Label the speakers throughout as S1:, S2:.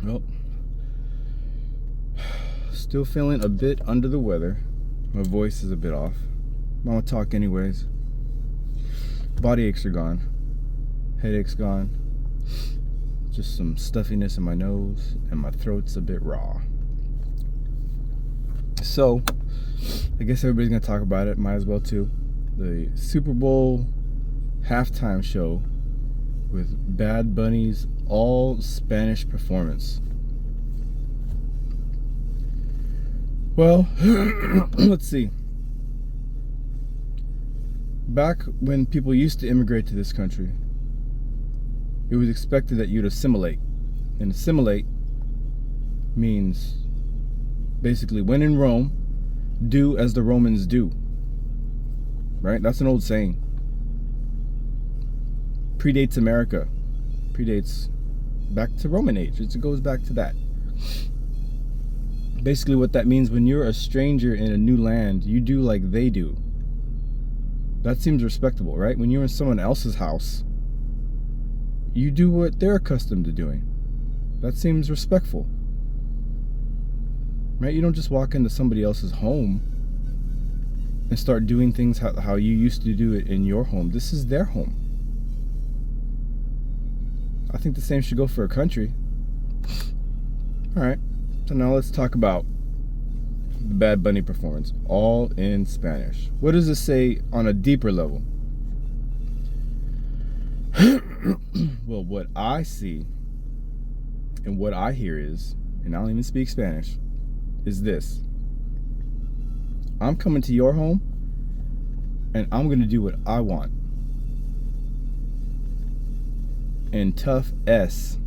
S1: Well, still feeling a bit under the weather. My voice is a bit off. I'm gonna talk anyways. Body aches are gone. Headache's gone. Just some stuffiness in my nose, and my throat's a bit raw. So, I guess everybody's gonna talk about it. Might as well too. The Super Bowl halftime show with Bad Bunny's all Spanish performance. Well, let's see. Back when people used to immigrate to this country, it was expected that you'd assimilate. And assimilate means basically, when in Rome, do as the Romans do. Right? That's an old saying. Predates America. Predates back to Roman age. It goes back to that. Basically what that means, when you're a stranger in a new land, you do like they do. That seems respectable, right? When you're in someone else's house, you do what they're accustomed to doing. That seems respectful. Right? You don't just walk into somebody else's home and start doing things how you used to do it in your home. This is their home. I think the same should go for a country. Alright, so now let's talk about the Bad Bunny performance, all in Spanish. What does it say on a deeper level? Well, what I see and what I hear is, and I don't even speak Spanish, is this. I'm coming to your home and I'm going to do what I want. And tough S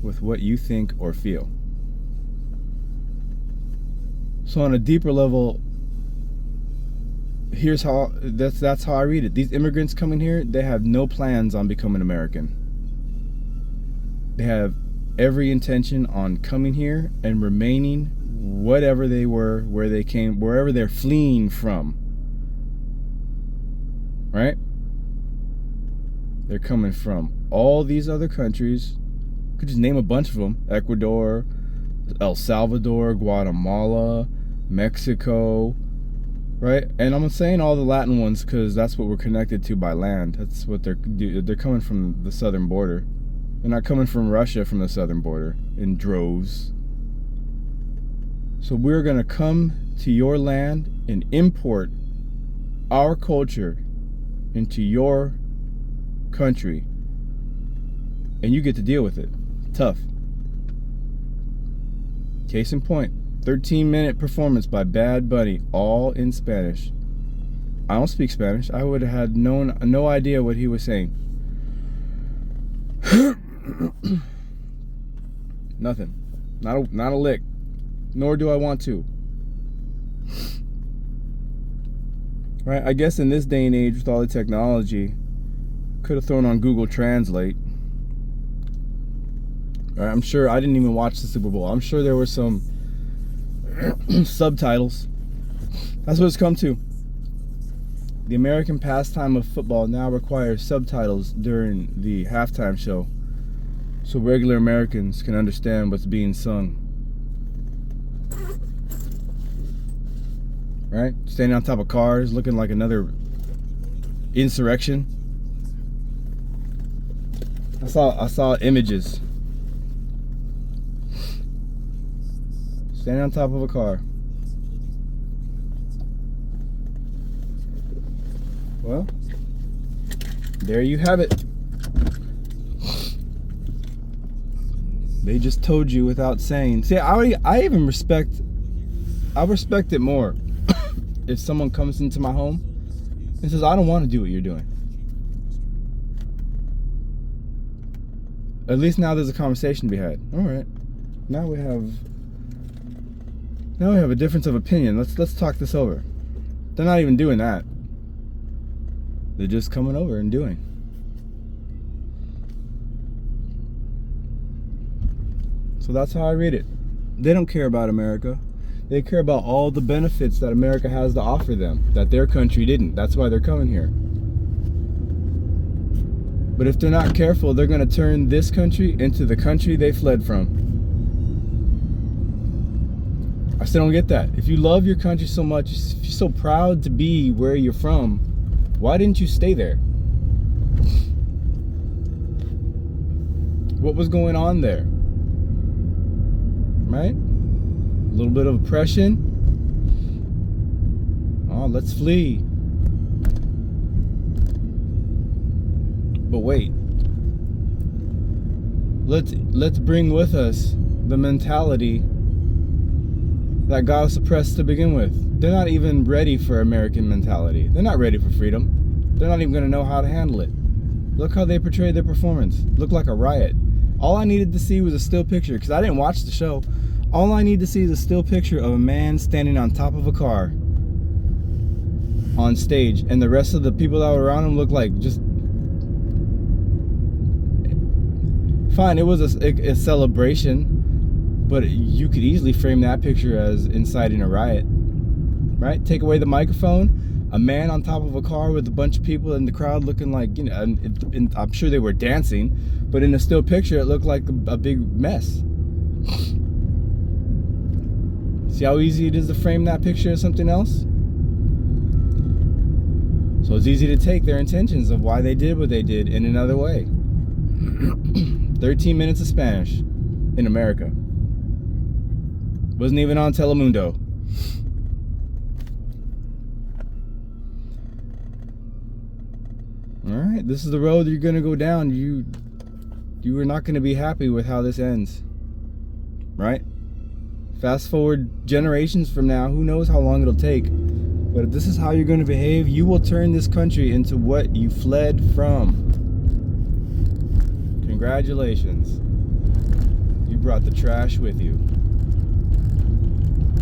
S1: with what you think or feel. So on a deeper level, here's how that's how I read it. These immigrants coming here, they have no plans on becoming American. They have every intention on coming here and remaining whatever they were, where they came, wherever they're fleeing from. Right? They're coming from all these other countries. You could just name a bunch of them. Ecuador, El Salvador, Guatemala, Mexico, right? And I'm saying all the Latin ones because that's what we're connected to by land. That's what they're coming from the southern border. They're not coming from Russia from the southern border in droves. So we're going to come to your land and import our culture into your country, and you get to deal with it. Tough. Case in point, 13-minute performance by Bad Bunny, all in Spanish. I don't speak Spanish. I would have had no idea what he was saying. Nothing. Not a lick. Nor do I want to. Right? I guess in this day and age, with all the technology, could have thrown on Google Translate. Right? I'm sure I didn't even watch the Super Bowl. I'm sure there were some subtitles. That's what it's come to. The American pastime of football now requires subtitles during the halftime show, so regular Americans can understand what's being sung. Right? Standing on top of cars, looking like another insurrection. I saw images. Standing on top of a car. Well, there you have it. They just told you without saying. See, I even respect it more if someone comes into my home and says, I don't want to do what you're doing. At least now there's a conversation to be had. All right. Now we have a difference of opinion. Let's talk this over. They're not even doing that. They're just coming over and doing. So that's how I read it. They don't care about America. They care about all the benefits that America has to offer them, that their country didn't. That's why they're coming here. But if they're not careful, they're going to turn this country into the country they fled from. I still don't get that. If you love your country so much, if you're so proud to be where you're from, why didn't you stay there? What was going on there? Right? A little bit of oppression. Oh, let's flee. But wait. Let's bring with us the mentality that got us oppressed to begin with. They're not even ready for American mentality. They're not ready for freedom. They're not even going to know how to handle it. Look how they portrayed their performance. Looked like a riot. All I needed to see was a still picture, because I didn't watch the show. All I need to see is a still picture of a man standing on top of a car on stage, and the rest of the people that were around him looked like just... Fine, it was a celebration, but you could easily frame that picture as inciting a riot, right? Take away the microphone, a man on top of a car with a bunch of people in the crowd looking like, you know, and I'm sure they were dancing, but in a still picture, it looked like a big mess. See how easy it is to frame that picture as something else? So it's easy to take their intentions of why they did what they did in another way. 13 minutes of Spanish in America. Wasn't even on Telemundo. Alright, this is the road you're gonna go down. You are not gonna be happy with how this ends. Right? Fast forward generations from now, who knows how long it'll take. But if this is how you're gonna behave, you will turn this country into what you fled from. Congratulations. You brought the trash with you.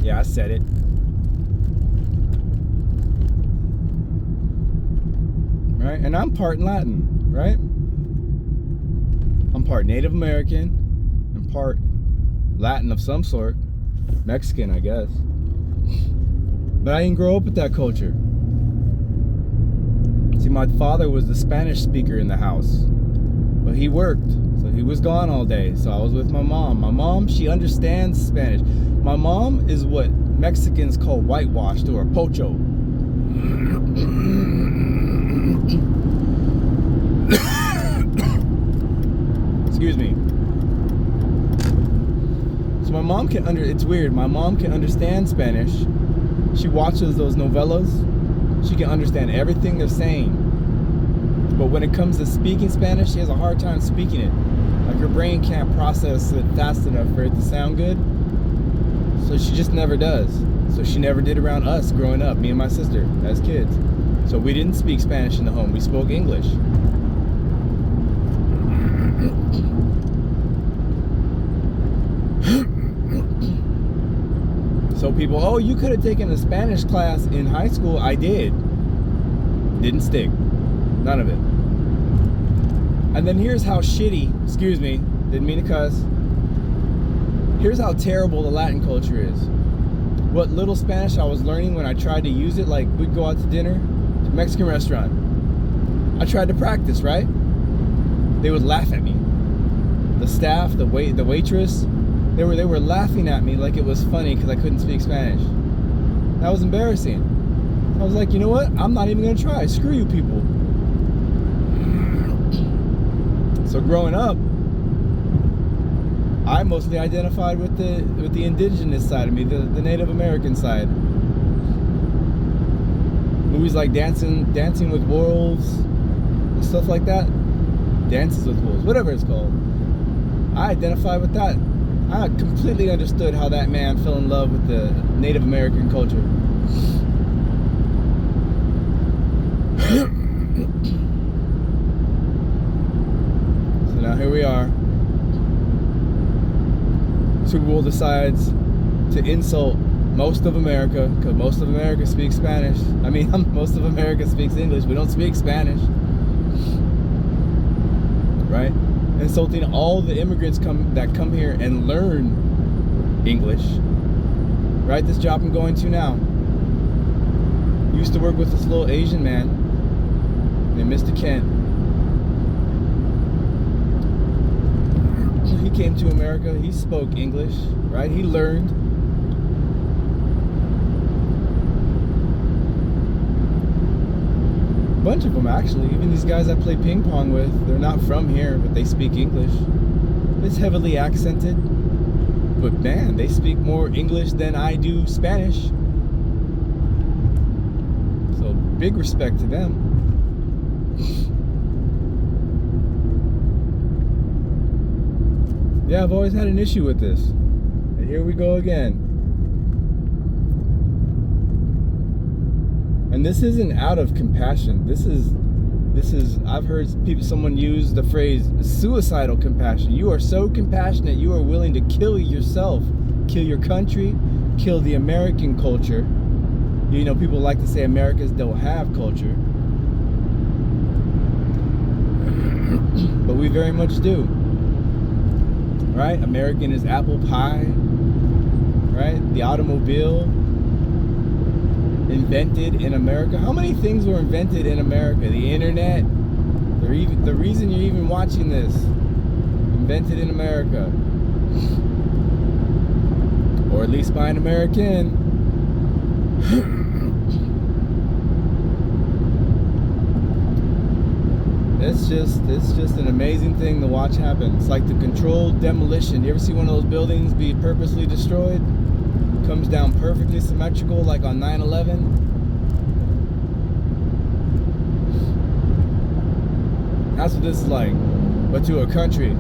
S1: Yeah, I said it. Right? And I'm part Latin, right? I'm part Native American and part Latin of some sort. Mexican, I guess. But I didn't grow up with that culture. See, my father was the Spanish speaker in the house. But he worked, so he was gone all day. So I was with my mom. My mom, she understands Spanish. My mom is what Mexicans call whitewashed or pocho. Excuse me. So my mom can it's weird. My mom can understand Spanish. She watches those novellas. She can understand everything they're saying. But when it comes to speaking Spanish, she has a hard time speaking it. Like her brain can't process it fast enough for it to sound good. So she just never does. So she never did around us growing up, me and my sister, as kids. So we didn't speak Spanish in the home, we spoke English. So people, oh, you could have taken a Spanish class in high school. I did. Didn't stick. None of it. And then here's how shitty, excuse me, didn't mean to cuss. Here's how terrible the Latin culture is. What little Spanish I was learning when I tried to use it, like we'd go out to dinner, to a Mexican restaurant. I tried to practice, right? They would laugh at me. The staff, the waitress, they were laughing at me like it was funny because I couldn't speak Spanish. That was embarrassing. I was like, you know what? I'm not even gonna try. Screw you people. So growing up, I mostly identified with the indigenous side of me, the Native American side. Movies like Dancing with Wolves, and stuff like that. Dances with Wolves, whatever it's called. I identified with that. I completely understood how that man fell in love with the Native American culture. So now here we are. Super Bowl decides to insult most of America, because most of America speaks Spanish. I mean, most of America speaks English. We don't speak Spanish. Right? Insulting all the immigrants that come here and learn English. Right? This job I'm going to now. Used to work with this little Asian man named Mr. Kent. came to America, he spoke English, right? He learned. A bunch of them, actually. Even these guys I play ping pong with, they're not from here, but they speak English. It's heavily accented, but man, they speak more English than I do Spanish. So big respect to them. Yeah, I've always had an issue with this. And here we go again. And this isn't out of compassion. This is I've heard someone use the phrase suicidal compassion. You are so compassionate, you are willing to kill yourself, kill your country, kill the American culture. You know, people like to say Americans don't have culture. But we very much do. Right? American is apple pie. Right? The automobile invented in America. How many things were invented in America? The internet. The reason you're even watching this. Invented in America. Or at least by an American. It's just an amazing thing to watch happen. It's like the controlled demolition. You ever see one of those buildings be purposely destroyed? Comes down perfectly symmetrical, like on 9/11. That's what this is like, but to a country.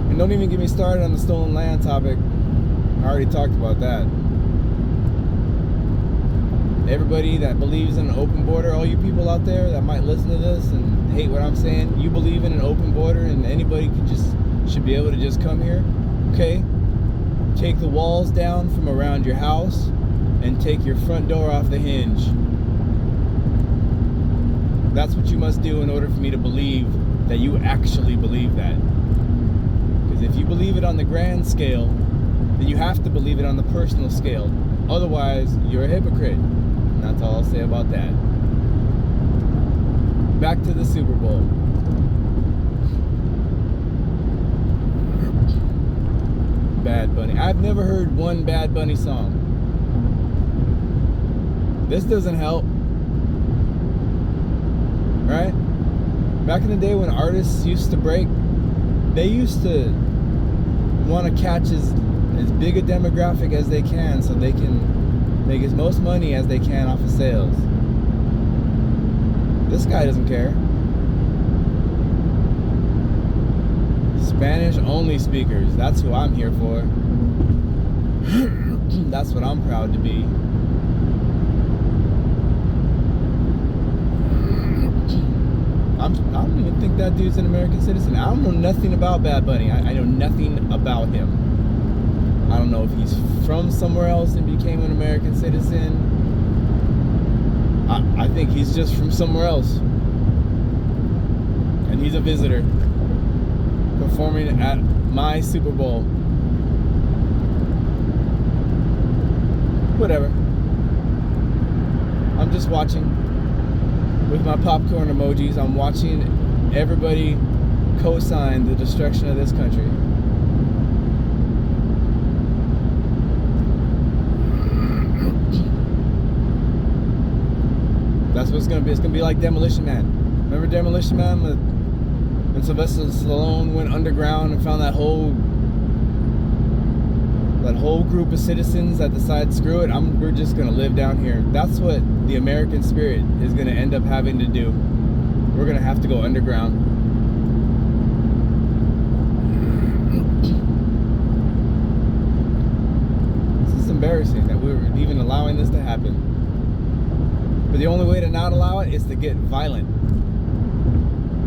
S1: And don't even get me started on the stolen land topic. I already talked about that. Everybody that believes in an open border, all you people out there that might listen to this and hate what I'm saying, you believe in an open border and anybody should be able to just come here. Okay, take the walls down from around your house and take your front door off the hinge. That's what you must do in order for me to believe that you actually believe that. Because if you believe it on the grand scale, then you have to believe it on the personal scale. Otherwise, you're a hypocrite. And that's all I'll say about that. Back to the Super Bowl. Bad Bunny. I've never heard one Bad Bunny song. This doesn't help. Right? Back in the day when artists used to break, they used to want to catch as big a demographic as they can so they can make as most money as they can off of sales. This guy doesn't care. Spanish only speakers, that's who I'm here for. That's what I'm proud to be. I don't even think that dude's an American citizen. I don't know nothing about Bad Bunny. I know nothing about him. I don't know if he's from somewhere else and became an American citizen. I think he's just from somewhere else. And he's a visitor performing at my Super Bowl. Whatever. I'm just watching with my popcorn emojis. I'm watching everybody co-sign the destruction of this country. That's what it's gonna be. It's gonna be like Demolition Man. Remember Demolition Man when Sylvester Stallone went underground and found that whole group of citizens that decided, screw it, we're just gonna live down here. That's what the American spirit is gonna end up having to do. We're gonna have to go underground. This is embarrassing that we were even allowing this to happen. But the only way to not allow it is to get violent.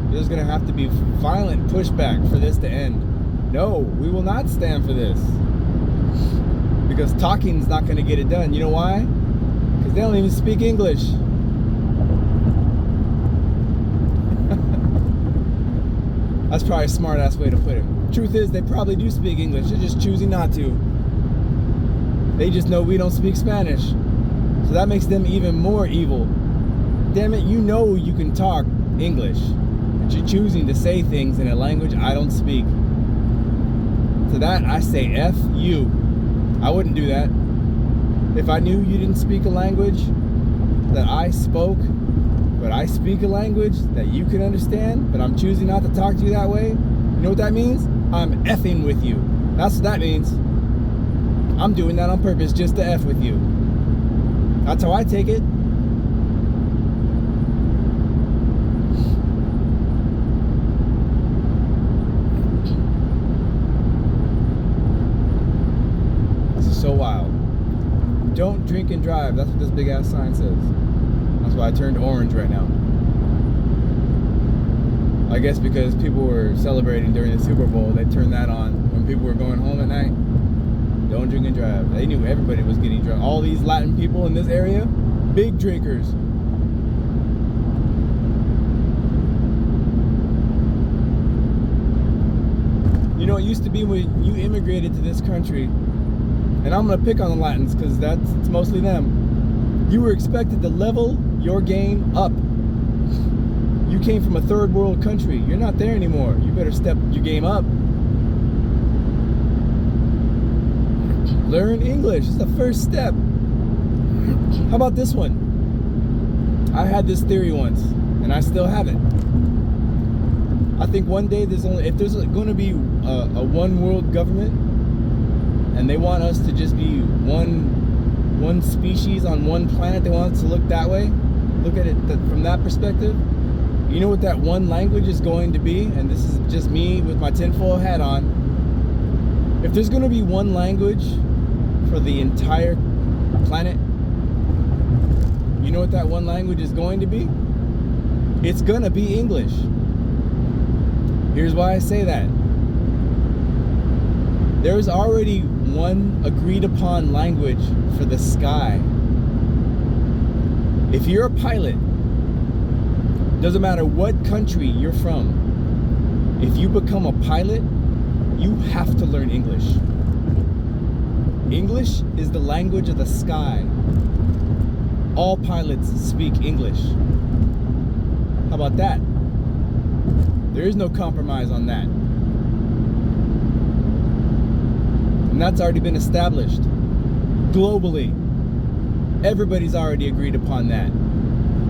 S1: There's going to have to be violent pushback for this to end. No, we will not stand for this. Because talking is not going to get it done. You know why? Because they don't even speak English. That's probably a smart-ass way to put it. Truth is, they probably do speak English. They're just choosing not to. They just know we don't speak Spanish. So So that makes them even more evil. Damn it, you know you can talk English, but you're choosing to say things in a language I don't speak. To that, I say F you. I wouldn't do that. If I knew you didn't speak a language that I spoke, but I speak a language that you can understand, but I'm choosing not to talk to you that way, you know what that means? I'm effing with you. That's what that means. I'm doing that on purpose just to F with you. That's how I take it. This is so wild. Don't drink and drive. That's what this big ass sign says. That's why I turned orange right now. I guess because people were celebrating during the Super Bowl, they turned that on when people were going home at night. Don't drink and drive. They knew everybody was getting drunk. All these Latin people in this area, big drinkers. You know, it used to be when you immigrated to this country, and I'm going to pick on the Latins because it's mostly them, you were expected to level your game up. You came from a third world country. You're not there anymore. You better step your game up. Learn English. It's the first step. How about this one? I had this theory once, and I still have it. I think one day if there's going to be a one world government, and they want us to just be one species on one planet, they want us to look that way, look at it from that perspective. You know what that one language is going to be? And this is just me with my tinfoil hat on. If there's going to be one language for the entire planet, you know what that one language is going to be? It's going to be English. Here's why I say that. There's already one agreed upon language for the sky. If you're a pilot, doesn't matter what country you're from, if you become a pilot, you have to learn English. English is the language of the sky. All pilots speak English. How about that? There is no compromise on that. And that's already been established globally. Everybody's already agreed upon that.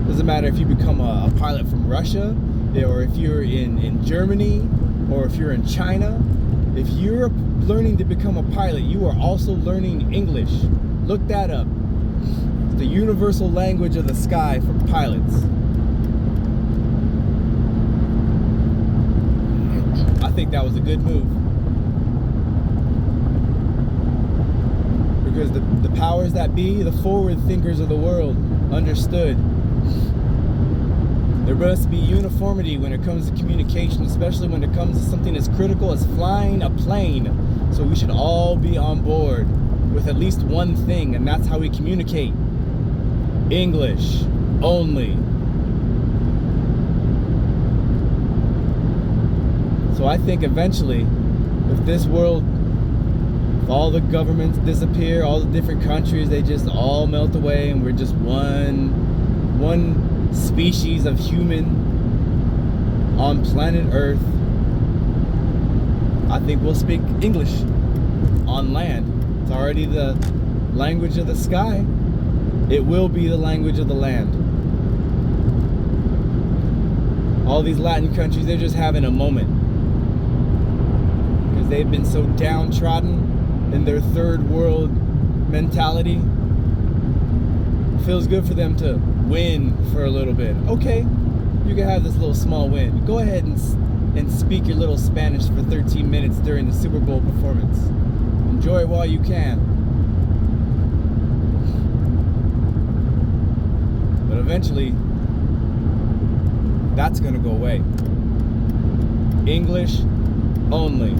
S1: Doesn't matter if you become a pilot from Russia, or if you're in Germany, or if you're in China. If you're learning to become a pilot, you are also learning English. Look that up. It's the universal language of the sky for pilots. I think that was a good move. Because the powers that be, the forward thinkers of the world, understood there must be uniformity when it comes to communication, especially when it comes to something as critical as flying a plane. So we should all be on board with at least one thing, and that's how we communicate. English only. So I think eventually, if this world, if all the governments disappear, all the different countries, they just all melt away, and we're just one species of human on planet Earth, I think we'll speak English on land. It's already the language of the sky. It will be the language of the land. All these Latin countries, they're just having a moment because they've been so downtrodden in their third world mentality. It feels good for them to win for a little bit. Okay, you can have this little small win. Go ahead and speak your little Spanish for 13 minutes during the Super Bowl performance. Enjoy it while you can. But eventually, that's gonna go away. English only.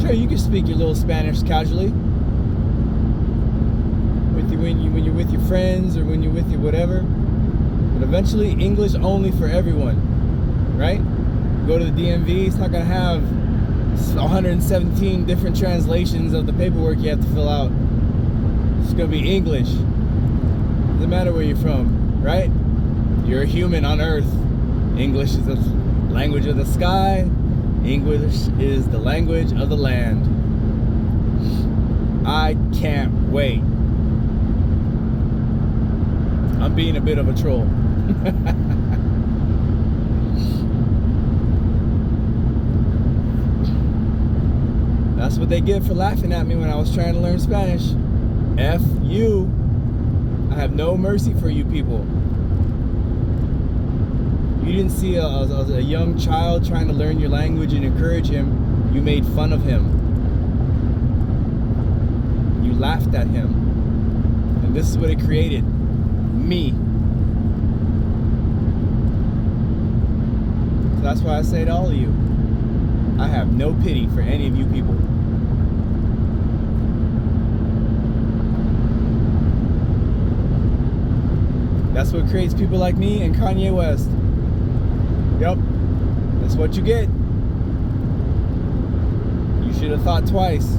S1: Sure, you can speak your little Spanish casually. When you're with your friends or when you're with your whatever, but eventually English only for everyone, right? Go to the DMV, it's not gonna have 117 different translations of the paperwork you have to fill out. It's gonna be English. Doesn't matter where you're from, right? You're a human on Earth. English is the language of the sky. English is the language of the land. I can't wait. I'm being a bit of a troll. That's what they get for laughing at me when I was trying to learn Spanish. F you. I have no mercy for you people. You didn't see a young child trying to learn your language and encourage him. You made fun of him. You laughed at him. And this is what it created. Me. So that's why I say to all of you, I have no pity for any of you people. That's what creates people like me and Kanye West. Yep, that's what you get. You should have thought twice.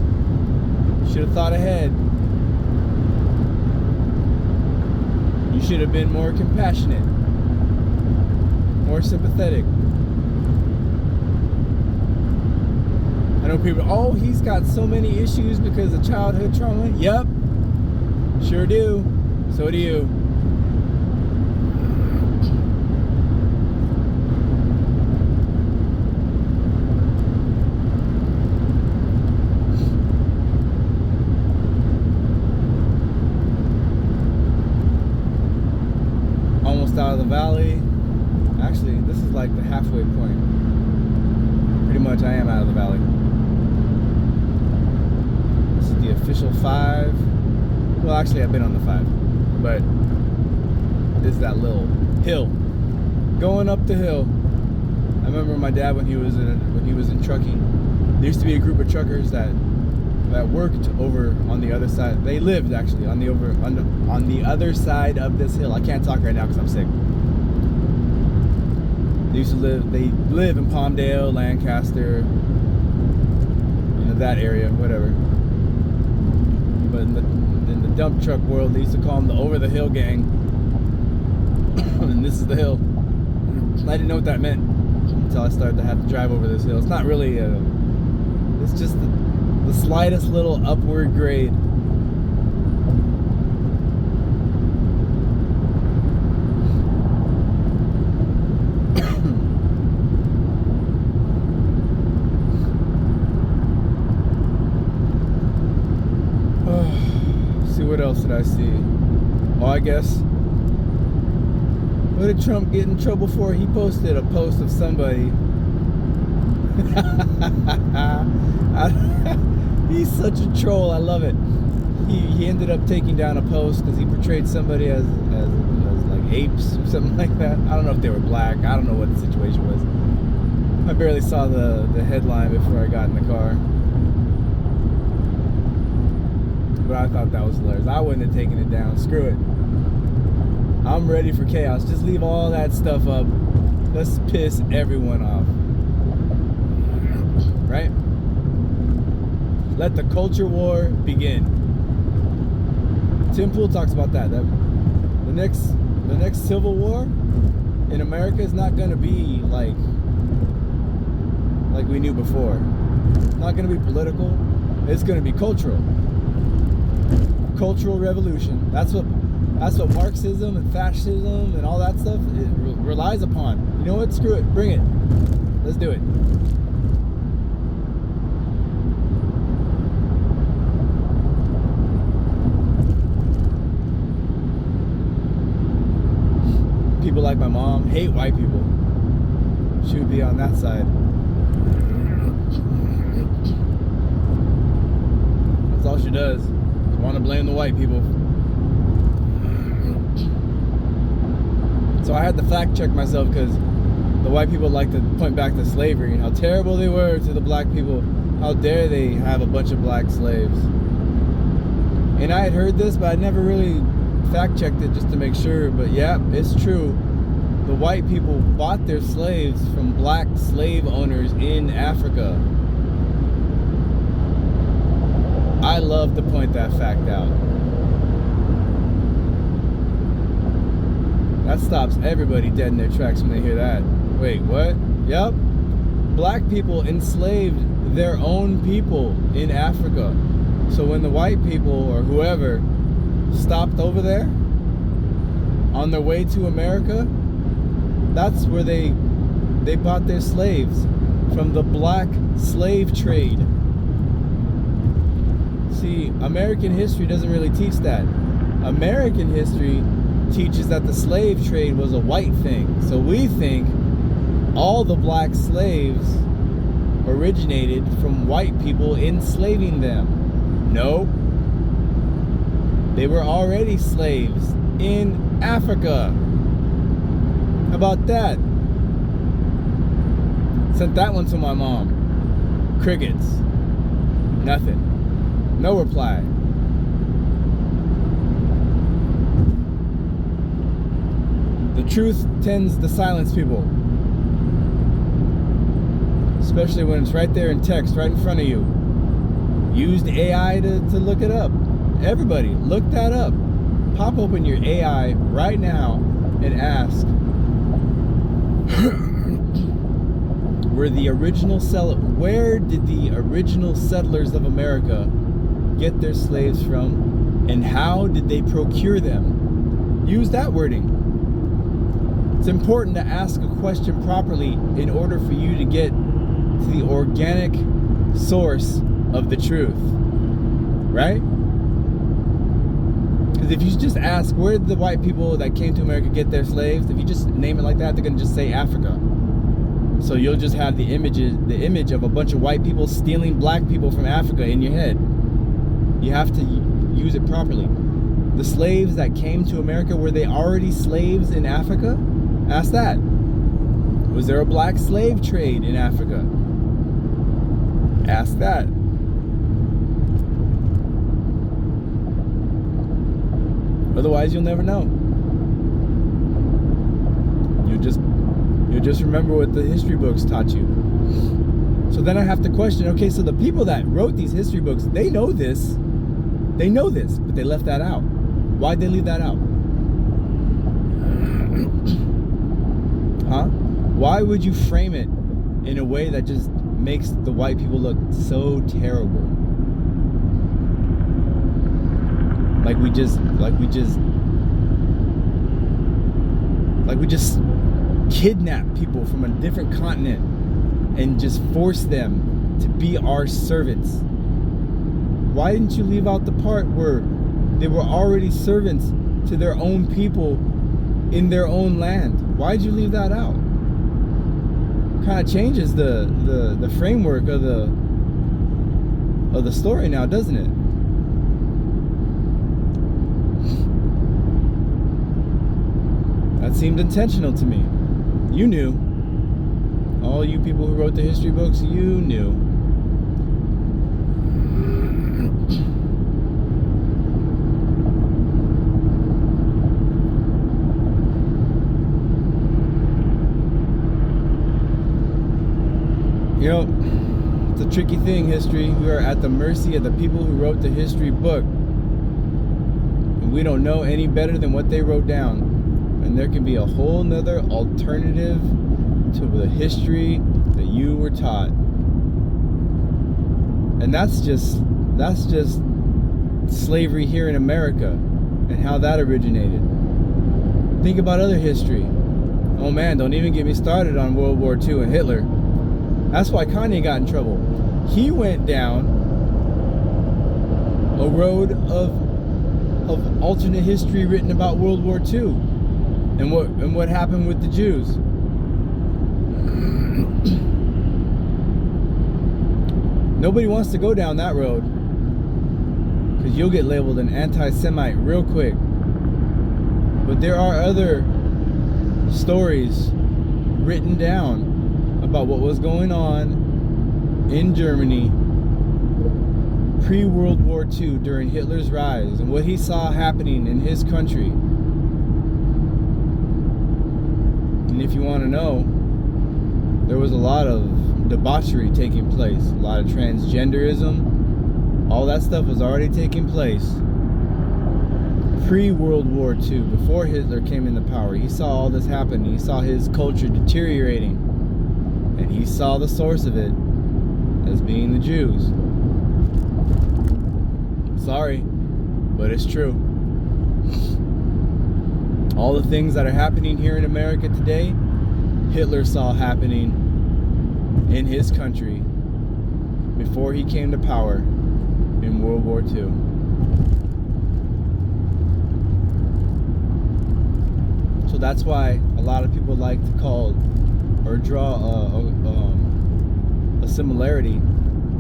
S1: You should have thought ahead. You should have been more compassionate, more sympathetic. I know people, oh, he's got so many issues because of childhood trauma. Yep, sure do. So do you. Out of the valley. Actually, this is like the halfway point. Pretty much I am out of the valley. This is the official 5. Well, actually I've been on the 5, but this is that little hill going up the hill. I remember my dad when he was in trucking. There used to be a group of truckers that worked over on the other side. They lived actually on the other side of this hill. I can't talk right now because I'm sick. They live in Palmdale, Lancaster, that area, whatever. But in the dump truck world, they used to call them the over the hill gang. And this is the hill. I didn't know what that meant until I started to have to drive over this hill. It's not really it's just the slightest little upward grade. See, what else did I see? Oh, I guess. What did Trump get in trouble for? He posted a post of somebody. He's such a troll. I love it. He ended up taking down a post because he portrayed somebody as like apes or something like that. I don't know if they were black. I don't know what the situation was. I barely saw the headline before I got in the car. But I thought that was hilarious. I wouldn't have taken it down. Screw it. I'm ready for chaos. Just leave all that stuff up. Let's piss everyone off. Right? Let the culture war begin. Tim Pool talks about that. The next civil war in America is not going to be like we knew before. It's not going to be political. It's going to be cultural. Cultural revolution. That's what Marxism and fascism and all that stuff relies upon. You know what? Screw it. Bring it. Let's do it. People like my mom hate white people. She would be on that side. That's all she does. Want to blame the white people. So I had to fact check myself because the white people like to point back to slavery and how terrible they were to the black people. How dare they have a bunch of black slaves. And I had heard this, but I never really fact checked it just to make sure. But yeah, it's true. The white people bought their slaves from black slave owners in Africa. I love to point that fact out. That stops everybody dead in their tracks when they hear that. Wait, what? Yep. Black people enslaved their own people in Africa. So when the white people or whoever stopped over there on their way to America, that's where they bought their slaves, from the black slave trade. See, American history doesn't really teach that. American history teaches that the slave trade was a white thing. So we think all the black slaves originated from white people enslaving them. Nope. They were already slaves in Africa. How about that? Sent that one to my mom. Crickets. Nothing. No reply. The truth tends to silence people. Especially when it's right there in text, right in front of you. Used AI to look it up. Everybody, look that up. Pop open your AI right now and ask, where did the original settlers of America get their slaves from, and how did they procure them? Use that wording. It's important to ask a question properly in order for you to get to the organic source of the truth, right? Because if you just ask, where did the white people that came to America get their slaves? If you just name it like that, they're gonna just say Africa. So you'll just have the image of a bunch of white people stealing black people from Africa in your head. You have to use it properly. The slaves that came to America, were they already slaves in Africa? Ask that. Was there a black slave trade in Africa? Ask that. Otherwise, you'll never know. You'll just remember what the history books taught you. So then I have to question, okay, so the people that wrote these history books, they know this, but they left that out. Why'd they leave that out? Huh? Why would you frame it in a way that just makes the white people look so terrible? Like we just kidnap people from a different continent and just force them to be our servants. Why didn't you leave out the part where they were already servants to their own people in their own land? Why'd you leave that out? Kind of changes the framework of the story now, doesn't it? That seemed intentional to me. You knew. All you people who wrote the history books, you knew. You know, it's a tricky thing, history. We are at the mercy of the people who wrote the history book. And we don't know any better than what they wrote down. And there can be a whole nother alternative to the history that you were taught. And that's just slavery here in America and how that originated. Think about other history. Oh man, don't even get me started on World War II and Hitler. That's why Kanye got in trouble. He went down a road of alternate history written about World War II and what happened with the Jews. Nobody wants to go down that road because you'll get labeled an anti-Semite real quick. But there are other stories written down about what was going on in Germany pre-World War II during Hitler's rise and what he saw happening in his country. And if you want to know, there was a lot of debauchery taking place, a lot of transgenderism, All that stuff was already taking place pre-World War II, before Hitler came into power. He saw all this happen. He saw his culture deteriorating, and he saw the source of it as being the Jews. Sorry, but it's true. All the things that are happening here in America today, Hitler saw happening in his country before he came to power in World War II. So that's why a lot of people like to call or draw a similarity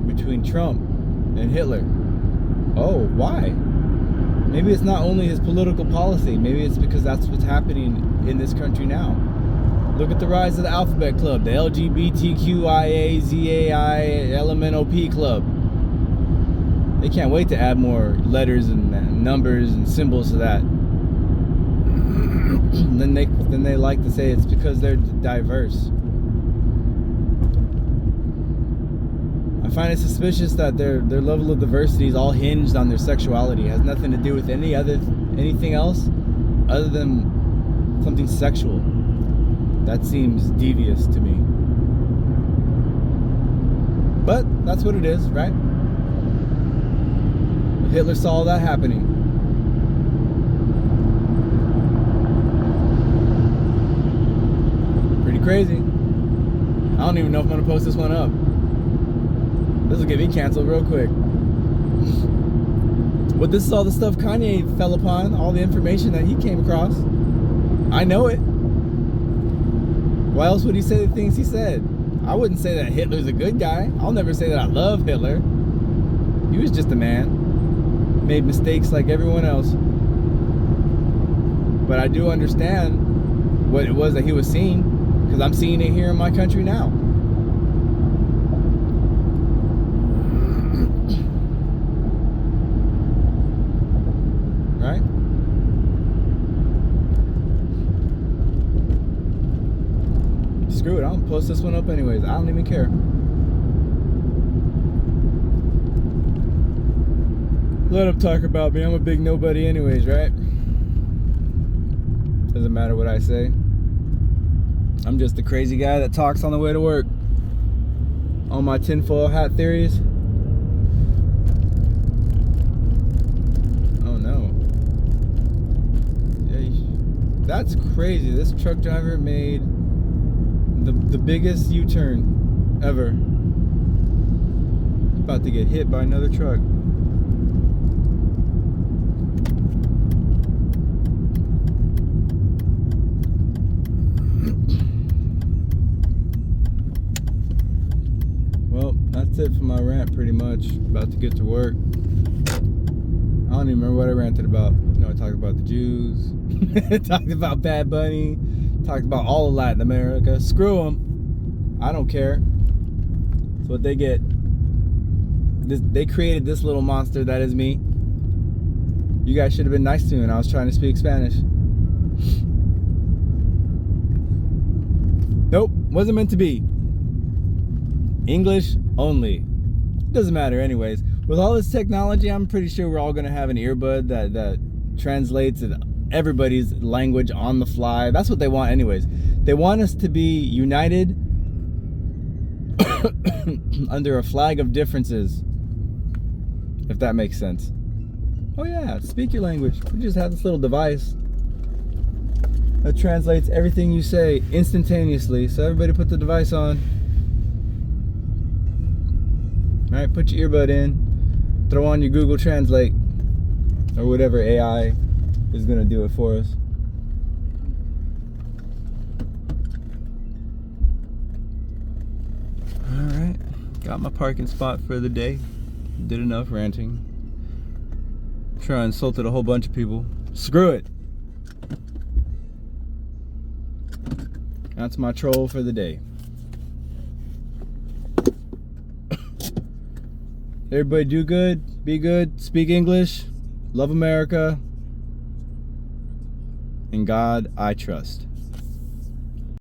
S1: between Trump and Hitler. Oh, why? Maybe it's not only his political policy. Maybe it's because that's what's happening in this country now. Look at the rise of the Alphabet Club, the LGBTQIAZAI-LMNOP Club. They can't wait to add more letters and numbers and symbols to that. Then they like to say it's because they're diverse. I find it suspicious that their level of diversity is all hinged on their sexuality. It has nothing to do with anything else other than something sexual. That seems devious to me. But that's what it is, right? Hitler saw all that happening. Pretty crazy. I don't even know if I'm gonna post this one up. This will get me canceled real quick. But this is all the stuff Kanye fell upon, all the information that he came across. I know it. Why else would he say the things he said? I wouldn't say that Hitler's a good guy. I'll never say that I love Hitler. He was just a man. Made mistakes like everyone else. But I do understand what it was that he was seeing, because I'm seeing it here in my country now. Right? Screw it, I'll post this one up anyways. I don't even care. Let him talk about me. I'm a big nobody anyways, right? Doesn't matter what I say. I'm just a crazy guy that talks on the way to work. On my tinfoil hat theories. Oh no. That's crazy. This truck driver made the biggest U-turn ever. About to get hit by another truck. Well, that's it for my rant pretty much. About to get to work. I don't even remember what I ranted about. You know, I talked about the Jews. Talked about Bad Bunny. Talked about all of Latin America. Screw them. I don't care. That's what they get. They created this little monster that is me. You guys should have been nice to me when I was trying to speak Spanish. Nope, wasn't meant to be. English only. Doesn't matter anyways. With all this technology, I'm pretty sure we're all going to have an earbud that translates everybody's language on the fly. That's what they want anyways. They want us to be united under a flag of differences. If that makes sense. Oh yeah, speak your language. We just have this little device that translates everything you say instantaneously. So everybody put the device on. Alright, put your earbud in. Throw on your Google Translate. Or whatever AI is going to do it for us. Alright, got my parking spot for the day. Did enough ranting. Sure, I insulted a whole bunch of people. Screw it. That's my troll for the day. Everybody do good, be good, speak English, love America. In God I trust.